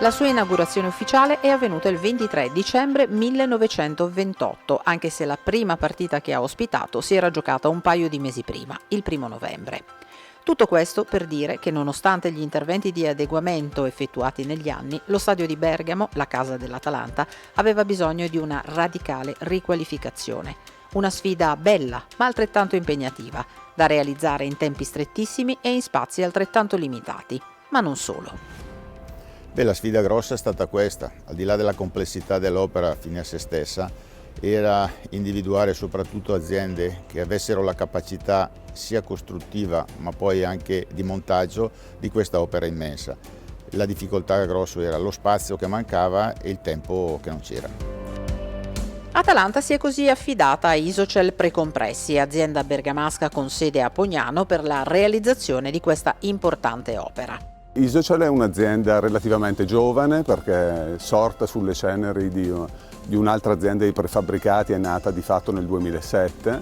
La sua inaugurazione ufficiale è avvenuta il 23 dicembre 1928, anche se la prima partita che ha ospitato si era giocata un paio di mesi prima, il 1 novembre. Tutto questo per dire che nonostante gli interventi di adeguamento effettuati negli anni, lo stadio di Bergamo, la casa dell'Atalanta, aveva bisogno di una radicale riqualificazione. Una sfida bella, ma altrettanto impegnativa, da realizzare in tempi strettissimi e in spazi altrettanto limitati, ma non solo. La sfida grossa è stata questa, al di là della complessità dell'opera fine a se stessa, era individuare soprattutto aziende che avessero la capacità sia costruttiva ma poi anche di montaggio di questa opera immensa. La difficoltà grossa era lo spazio che mancava e il tempo che non c'era. Atalanta si è così affidata a Isocel Precompressi, azienda bergamasca con sede a Pognano, per la realizzazione di questa importante opera. Isocel è un'azienda relativamente giovane perché sorta sulle ceneri di un'altra azienda di prefabbricati, è nata di fatto nel 2007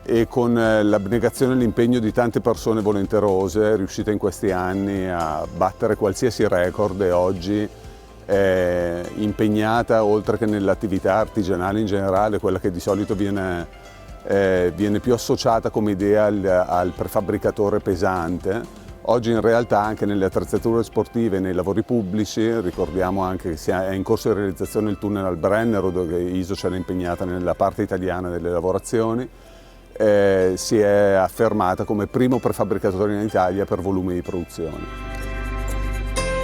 e con l'abnegazione e l'impegno di tante persone volenterose è riuscita in questi anni a battere qualsiasi record e oggi è impegnata, oltre che nell'attività artigianale in generale, quella che di solito viene più associata come idea al prefabbricatore pesante. Oggi in realtà anche nelle attrezzature sportive e nei lavori pubblici, ricordiamo anche che è in corso di realizzazione il tunnel al Brennero, dove Isocel è impegnata nella parte italiana delle lavorazioni, si è affermata come primo prefabbricatore in Italia per volumi di produzione.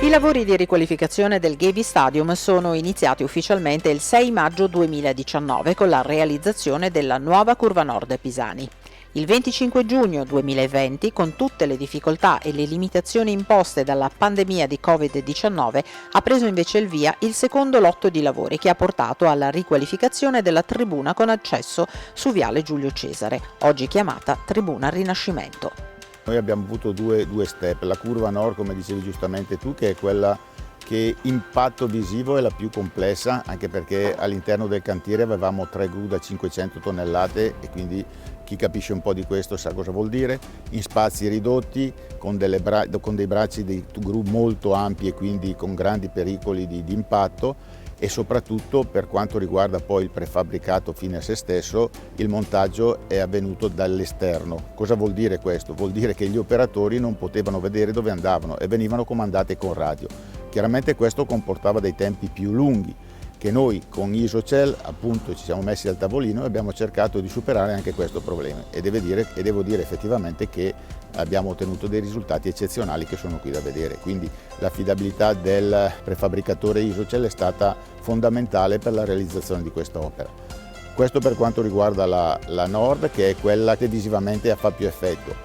I lavori di riqualificazione del Gaby Stadium sono iniziati ufficialmente il 6 maggio 2019 con la realizzazione della nuova curva nord Pisani. Il 25 giugno 2020, con tutte le difficoltà e le limitazioni imposte dalla pandemia di Covid-19, ha preso invece il via il secondo lotto di lavori che ha portato alla riqualificazione della tribuna con accesso su Viale Giulio Cesare, oggi chiamata Tribuna Rinascimento. Noi abbiamo avuto due step, la curva nord, come dicevi giustamente tu, che è quella che impatto visivo è la più complessa, anche perché all'interno del cantiere avevamo 3 gru da 500 tonnellate e quindi chi capisce un po' di questo sa cosa vuol dire, in spazi ridotti, con dei bracci di gru molto ampi e quindi con grandi pericoli di impatto, e soprattutto per quanto riguarda poi il prefabbricato fine a se stesso, il montaggio è avvenuto dall'esterno. Cosa vuol dire questo? Vuol dire che gli operatori non potevano vedere dove andavano e venivano comandati con radio. Chiaramente questo comportava dei tempi più lunghi, che noi con Isocel appunto ci siamo messi al tavolino e abbiamo cercato di superare anche questo problema e devo dire effettivamente che abbiamo ottenuto dei risultati eccezionali che sono qui da vedere, quindi l'affidabilità del prefabbricatore Isocel è stata fondamentale per la realizzazione di questa opera. Questo per quanto riguarda la Nord, che è quella che visivamente fa più effetto.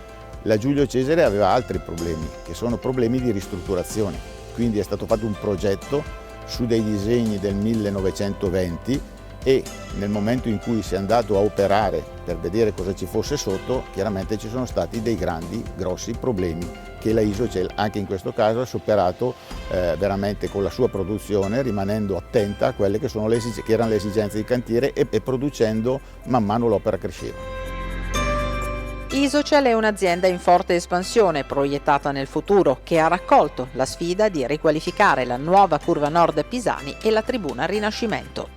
La Giulio Cesare aveva altri problemi, che sono problemi di ristrutturazione, quindi è stato fatto un progetto su dei disegni del 1920 e nel momento in cui si è andato a operare per vedere cosa ci fosse sotto, chiaramente ci sono stati dei grossi problemi che la Isocel anche in questo caso ha superato veramente con la sua produzione, rimanendo attenta a quelle che erano le esigenze di cantiere e producendo man mano l'opera cresceva. Isocel è un'azienda in forte espansione, proiettata nel futuro, che ha raccolto la sfida di riqualificare la nuova curva nord Pisani e la tribuna Rinascimento.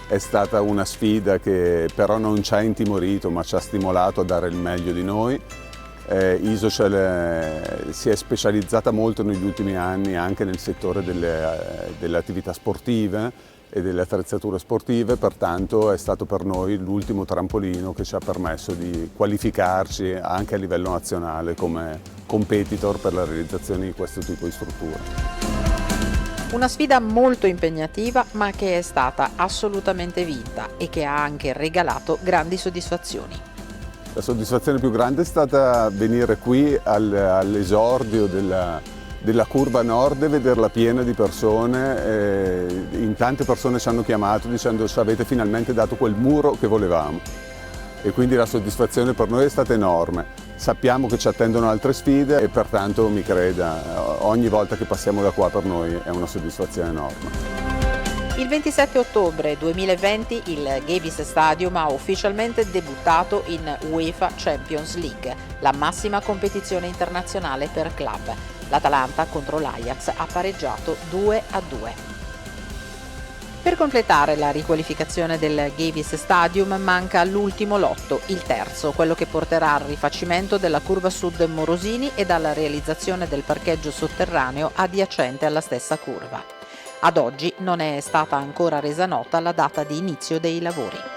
È stata una sfida che però non ci ha intimorito, ma ci ha stimolato a dare il meglio di noi. Isocel si è specializzata molto negli ultimi anni anche nel settore delle attività sportive e delle attrezzature sportive, pertanto è stato per noi l'ultimo trampolino che ci ha permesso di qualificarci anche a livello nazionale come competitor per la realizzazione di questo tipo di strutture. Una sfida molto impegnativa ma che è stata assolutamente vinta e che ha anche regalato grandi soddisfazioni. La soddisfazione più grande è stata venire qui all'esordio della curva nord e vederla piena di persone. In tante persone ci hanno chiamato dicendo che avete finalmente dato quel muro che volevamo e quindi la soddisfazione per noi è stata enorme. Sappiamo che ci attendono altre sfide e pertanto mi creda, ogni volta che passiamo da qua per noi è una soddisfazione enorme. Il 27 ottobre 2020 il Gaby Stadium ha ufficialmente debuttato in UEFA Champions League, la massima competizione internazionale per club. L'Atalanta contro l'Ajax ha pareggiato 2-2. Per completare la riqualificazione del Gavis Stadium manca l'ultimo lotto, il terzo, quello che porterà al rifacimento della curva sud Morosini e alla realizzazione del parcheggio sotterraneo adiacente alla stessa curva. Ad oggi non è stata ancora resa nota la data di inizio dei lavori.